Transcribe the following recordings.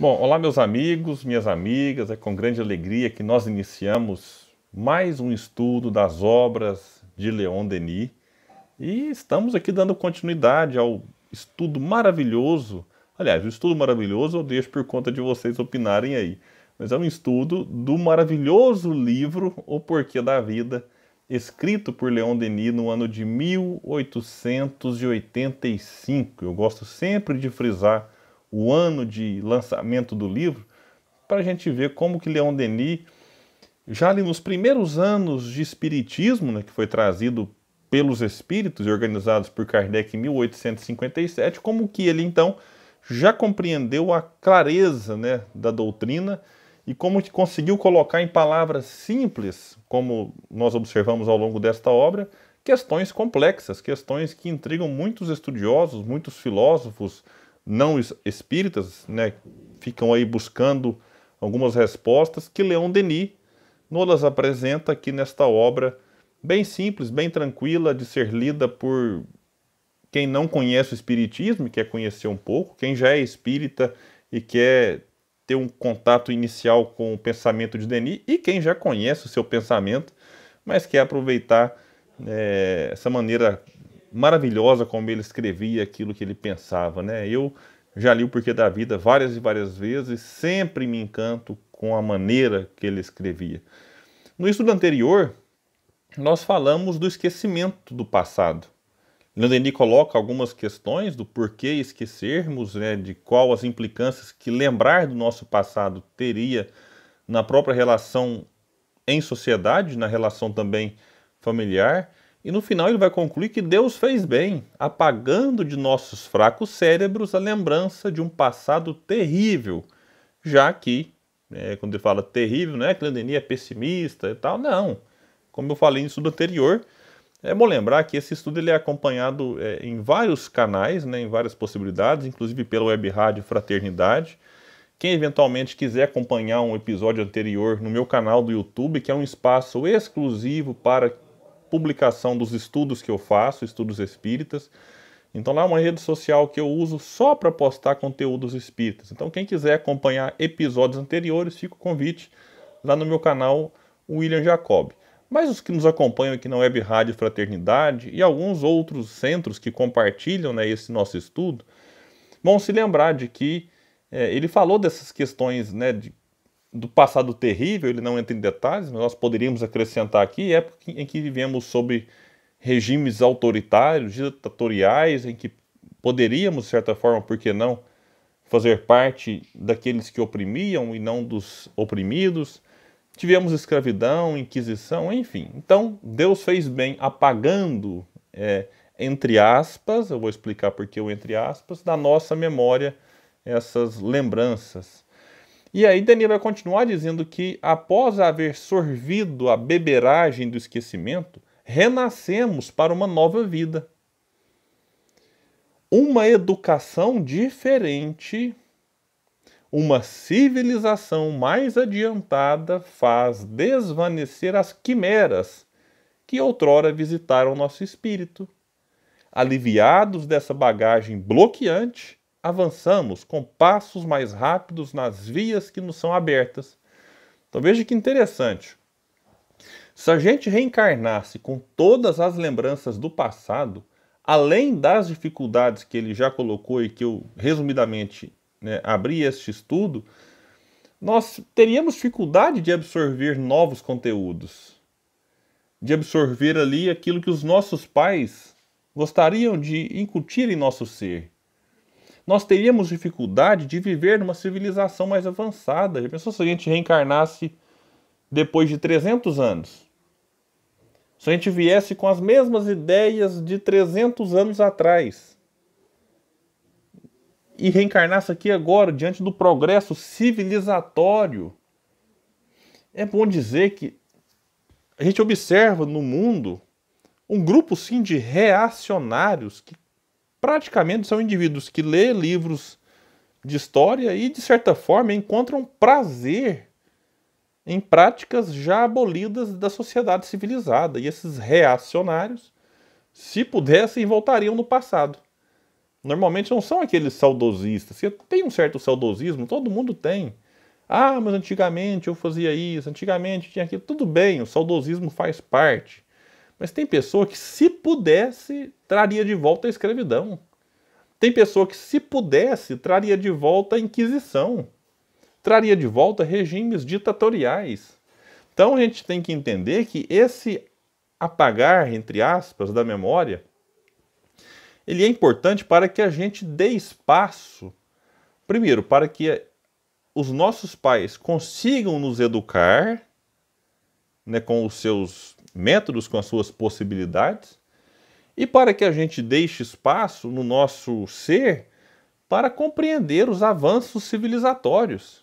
Bom, olá meus amigos, minhas amigas, é com grande alegria que nós iniciamos mais um estudo das obras de Leon Denis e estamos aqui dando continuidade ao estudo maravilhoso. Aliás, o estudo maravilhoso eu deixo por conta de vocês opinarem aí, mas é um estudo do maravilhoso livro O Porquê da Vida, escrito por Leon Denis no ano de 1885. Eu gosto sempre de frisar o ano de lançamento do livro, para a gente ver como que Leon Denis, já ali nos primeiros anos de espiritismo, né, que foi trazido pelos espíritos e organizados por Kardec em 1857, como que ele então já compreendeu a clareza, né, da doutrina e como que conseguiu colocar em palavras simples, como nós observamos ao longo desta obra, questões complexas, questões que intrigam muitos estudiosos, muitos filósofos, não espíritas, né, ficam aí buscando algumas respostas que Leon Denis nos apresenta aqui nesta obra bem simples, bem tranquila de ser lida por quem não conhece o espiritismo e quer conhecer um pouco, quem já é espírita e quer ter um contato inicial com o pensamento de Denis e quem já conhece o seu pensamento, mas quer aproveitar essa maneira maravilhosa como ele escrevia aquilo que ele pensava, né? Eu já li O Porquê da Vida várias e várias vezes, sempre me encanto com a maneira que ele escrevia. No estudo anterior, nós falamos do esquecimento do passado. Leon Denis coloca algumas questões do porquê esquecermos, né, de qual as implicâncias que lembrar do nosso passado teria na própria relação em sociedade, na relação também familiar. E no final ele vai concluir que Deus fez bem, apagando de nossos fracos cérebros a lembrança de um passado terrível, já que, quando ele fala terrível, não é que Leon Denis é pessimista e tal, não. Como eu falei no estudo anterior, é bom lembrar que esse estudo ele é acompanhado em vários canais, né, em várias possibilidades, inclusive pela Web Rádio Fraternidade. Quem eventualmente quiser acompanhar um episódio anterior no meu canal do YouTube, que é um espaço exclusivo para publicação dos estudos que eu faço, estudos espíritas. Então lá é uma rede social que eu uso só para postar conteúdos espíritas. Então quem quiser acompanhar episódios anteriores, fica o convite lá no meu canal William Jacob. Mas os que nos acompanham aqui na Web Rádio Fraternidade e alguns outros centros que compartilham, né, esse nosso estudo, vão se lembrar de que ele falou dessas questões, né, do passado terrível, ele não entra em detalhes, mas nós poderíamos acrescentar aqui época em que vivemos sob regimes autoritários, ditatoriais, em que poderíamos, de certa forma, por que não, fazer parte daqueles que oprimiam e não dos oprimidos. Tivemos escravidão, inquisição, enfim. Então, Deus fez bem apagando, entre aspas, eu vou explicar por que o entre aspas, da nossa memória essas lembranças. E aí Denis vai continuar dizendo que após haver sorvido a beberagem do esquecimento, renascemos para uma nova vida. Uma educação diferente, uma civilização mais adiantada faz desvanecer as quimeras que outrora visitaram nosso espírito. Aliviados dessa bagagem bloqueante, avançamos com passos mais rápidos nas vias que nos são abertas. Então veja que interessante. Se a gente reencarnasse com todas as lembranças do passado, além das dificuldades que ele já colocou e que eu resumidamente, né, abri este estudo, nós teríamos dificuldade de absorver novos conteúdos, de absorver ali aquilo que os nossos pais gostariam de incutir em nosso ser. Nós teríamos dificuldade de viver numa civilização mais avançada. Já pensou se a gente reencarnasse depois de 300 anos? Se a gente viesse com as mesmas ideias de 300 anos atrás e reencarnasse aqui agora, diante do progresso civilizatório, é bom dizer que a gente observa no mundo um grupo, sim, de reacionários que praticamente são indivíduos que lêem livros de história e, de certa forma, encontram prazer em práticas já abolidas da sociedade civilizada. E esses reacionários, se pudessem, voltariam no passado. Normalmente não são aqueles saudosistas. Você tem um certo saudosismo, todo mundo tem. Ah, mas antigamente eu fazia isso, antigamente tinha aquilo. Tudo bem, o saudosismo faz parte. Mas tem pessoa que, se pudesse, traria de volta a escravidão. Tem pessoa que, se pudesse, traria de volta a Inquisição. Traria de volta regimes ditatoriais. Então a gente tem que entender que esse apagar, entre aspas, da memória, ele é importante para que a gente dê espaço, primeiro, para que os nossos pais consigam nos educar, né, com os seus métodos, com as suas possibilidades, e para que a gente deixe espaço no nosso ser para compreender os avanços civilizatórios.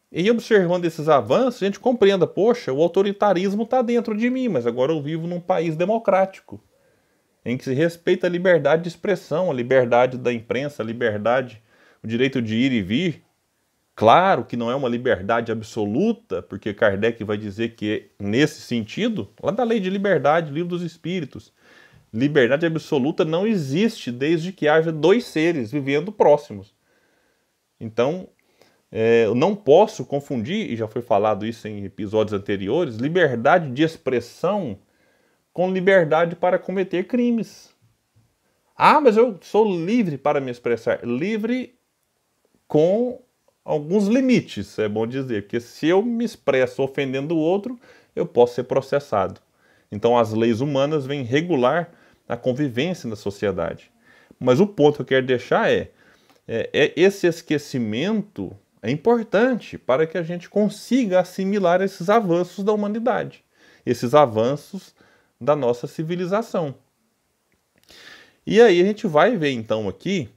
E observando esses avanços, a gente compreenda, poxa, o autoritarismo está dentro de mim, mas agora eu vivo num país democrático, em que se respeita a liberdade de expressão, a liberdade da imprensa, a liberdade, o direito de ir e vir. Claro que não é uma liberdade absoluta, porque Kardec vai dizer que nesse sentido, lá da Lei de Liberdade, Livro dos Espíritos, liberdade absoluta não existe desde que haja dois seres vivendo próximos. Então, eu não posso confundir, e já foi falado isso em episódios anteriores, liberdade de expressão com liberdade para cometer crimes. Ah, mas eu sou livre para me expressar. Livre com alguns limites, é bom dizer, porque se eu me expresso ofendendo o outro, eu posso ser processado. Então as leis humanas vêm regular a convivência na sociedade. Mas o ponto que eu quero deixar é esse esquecimento é importante para que a gente consiga assimilar esses avanços da humanidade, esses avanços da nossa civilização. E aí a gente vai ver então aqui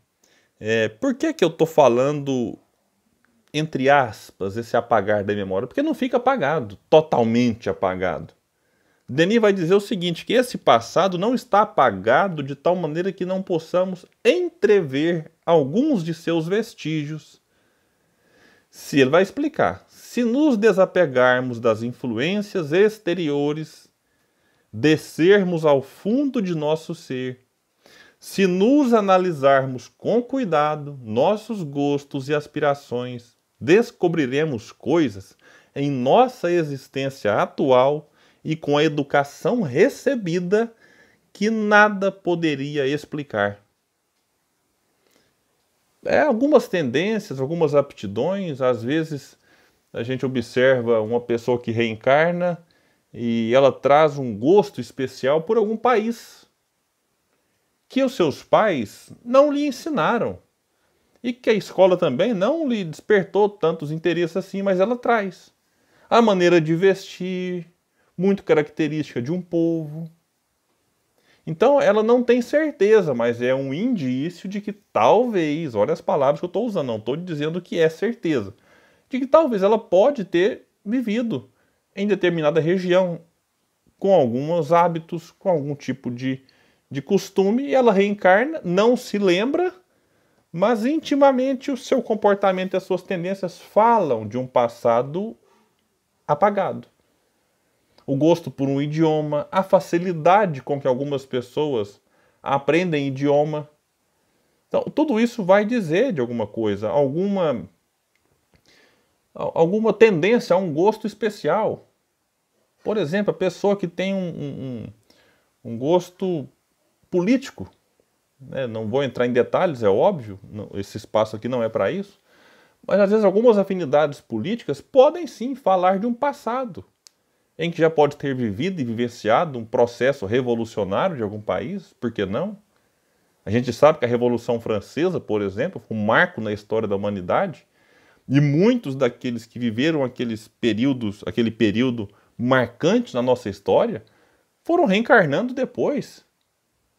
por que eu estou falando, entre aspas, esse apagar da memória? Porque não fica apagado, totalmente apagado. Denis vai dizer o seguinte, que esse passado não está apagado de tal maneira que não possamos entrever alguns de seus vestígios. Se ele vai explicar, se nos desapegarmos das influências exteriores, descermos ao fundo de nosso ser, se nos analisarmos com cuidado nossos gostos e aspirações, descobriremos coisas em nossa existência atual e com a educação recebida que nada poderia explicar. Algumas tendências, algumas aptidões, às vezes a gente observa uma pessoa que reencarna e ela traz um gosto especial por algum país que os seus pais não lhe ensinaram e que a escola também não lhe despertou tantos interesses assim, mas ela traz. A maneira de vestir, muito característica de um povo. Então ela não tem certeza, mas é um indício de que talvez, olha as palavras que eu estou usando, não estou dizendo que é certeza, de que talvez ela pode ter vivido em determinada região, com alguns hábitos, com algum tipo de costume, e ela reencarna, não se lembra, mas intimamente o seu comportamento e as suas tendências falam de um passado apagado. O gosto por um idioma, a facilidade com que algumas pessoas aprendem idioma. Então, tudo isso vai dizer de alguma coisa, alguma tendência a um gosto especial. Por exemplo, a pessoa que tem um gosto político, né? Não vou entrar em detalhes, é óbvio, esse espaço aqui não é para isso, mas às vezes algumas afinidades políticas podem sim falar de um passado, em que já pode ter vivido e vivenciado um processo revolucionário de algum país, por que não? A gente sabe que a Revolução Francesa, por exemplo, foi um marco na história da humanidade, e muitos daqueles que viveram aquele período marcante na nossa história, foram reencarnando depois,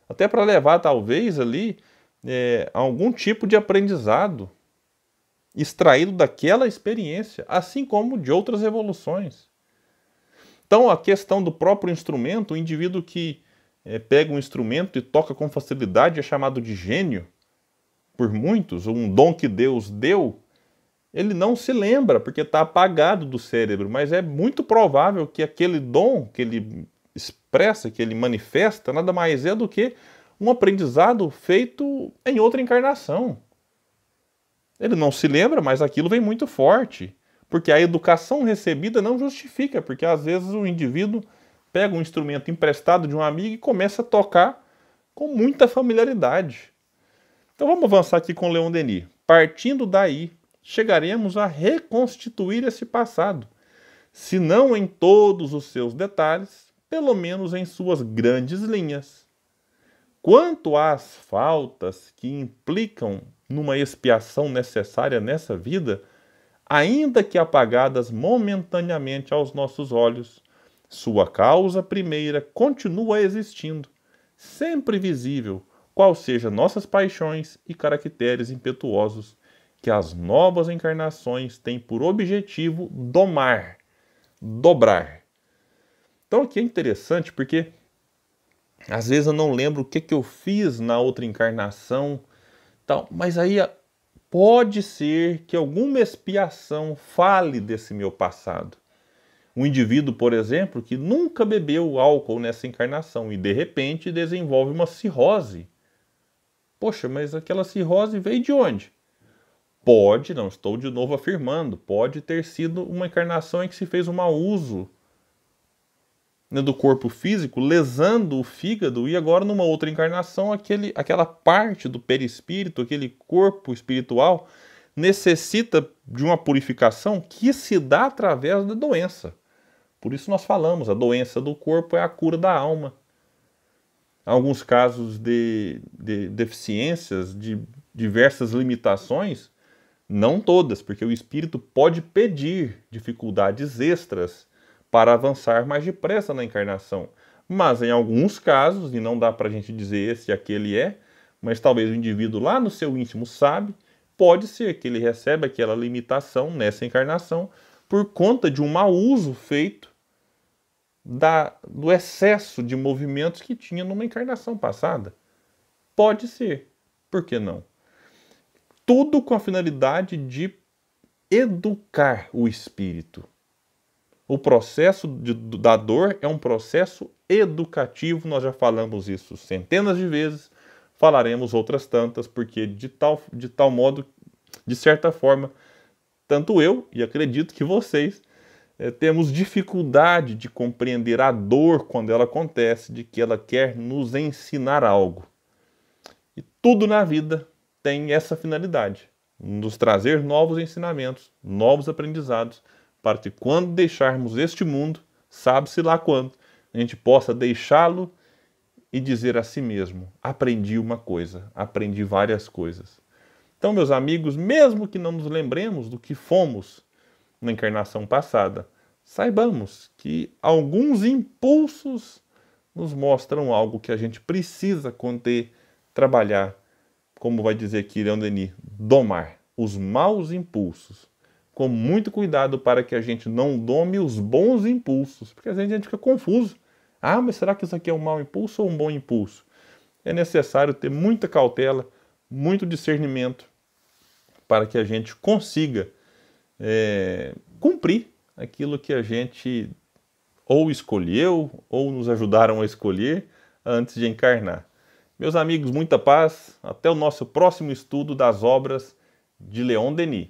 até para levar talvez ali algum tipo de aprendizado extraído daquela experiência, assim como de outras revoluções. Então, a questão do próprio instrumento, o indivíduo que pega um instrumento e toca com facilidade é chamado de gênio, por muitos, um dom que Deus deu, ele não se lembra, porque está apagado do cérebro, mas é muito provável que aquele dom que ele expressa, que ele manifesta, nada mais é do que um aprendizado feito em outra encarnação. Ele não se lembra, mas aquilo vem muito forte. Porque a educação recebida não justifica, porque às vezes o indivíduo pega um instrumento emprestado de um amigo e começa a tocar com muita familiaridade. Então vamos avançar aqui com Leon Denis. Partindo daí, chegaremos a reconstituir esse passado, se não em todos os seus detalhes, pelo menos em suas grandes linhas. Quanto às faltas que implicam numa expiação necessária nessa vida, ainda que apagadas momentaneamente aos nossos olhos, sua causa primeira continua existindo, sempre visível, qual seja nossas paixões e caracteres impetuosos, que as novas encarnações têm por objetivo domar, dobrar. Então aqui é interessante porque às vezes eu não lembro o que eu fiz na outra encarnação, tal, mas aí pode ser que alguma expiação fale desse meu passado. Um indivíduo, por exemplo, que nunca bebeu álcool nessa encarnação e de repente desenvolve uma cirrose. Poxa, mas aquela cirrose veio de onde? Pode, não estou de novo afirmando, pode ter sido uma encarnação em que se fez um mau uso, né, do corpo físico, lesando o fígado, e agora numa outra encarnação aquela parte do perispírito, aquele corpo espiritual, necessita de uma purificação que se dá através da doença. Por isso nós falamos, a doença do corpo é a cura da alma. Há alguns casos de deficiências, de diversas limitações, não todas, porque o espírito pode pedir dificuldades extras para avançar mais depressa na encarnação. Mas em alguns casos, e não dá para a gente dizer esse e aquele é, mas talvez o indivíduo lá no seu íntimo sabe, pode ser que ele receba aquela limitação nessa encarnação por conta de um mau uso feito do excesso de movimentos que tinha numa encarnação passada. Pode ser. Por que não? Tudo com a finalidade de educar o espírito. O processo da dor é um processo educativo, nós já falamos isso centenas de vezes, falaremos outras tantas, porque de tal modo, de certa forma, tanto eu e acredito que vocês temos dificuldade de compreender a dor quando ela acontece, de que ela quer nos ensinar algo. E tudo na vida tem essa finalidade, nos trazer novos ensinamentos, novos aprendizados, para que quando deixarmos este mundo, sabe-se lá quando, a gente possa deixá-lo e dizer a si mesmo, aprendi uma coisa, aprendi várias coisas. Então, meus amigos, mesmo que não nos lembremos do que fomos na encarnação passada, saibamos que alguns impulsos nos mostram algo que a gente precisa conter, trabalhar, como vai dizer aqui Leon Denis, domar os maus impulsos, com muito cuidado para que a gente não dome os bons impulsos, porque às vezes a gente fica confuso. Ah, mas será que isso aqui é um mau impulso ou um bom impulso? É necessário ter muita cautela, muito discernimento, para que a gente consiga cumprir aquilo que a gente ou escolheu, ou nos ajudaram a escolher antes de encarnar. Meus amigos, muita paz. Até o nosso próximo estudo das obras de Leon Denis.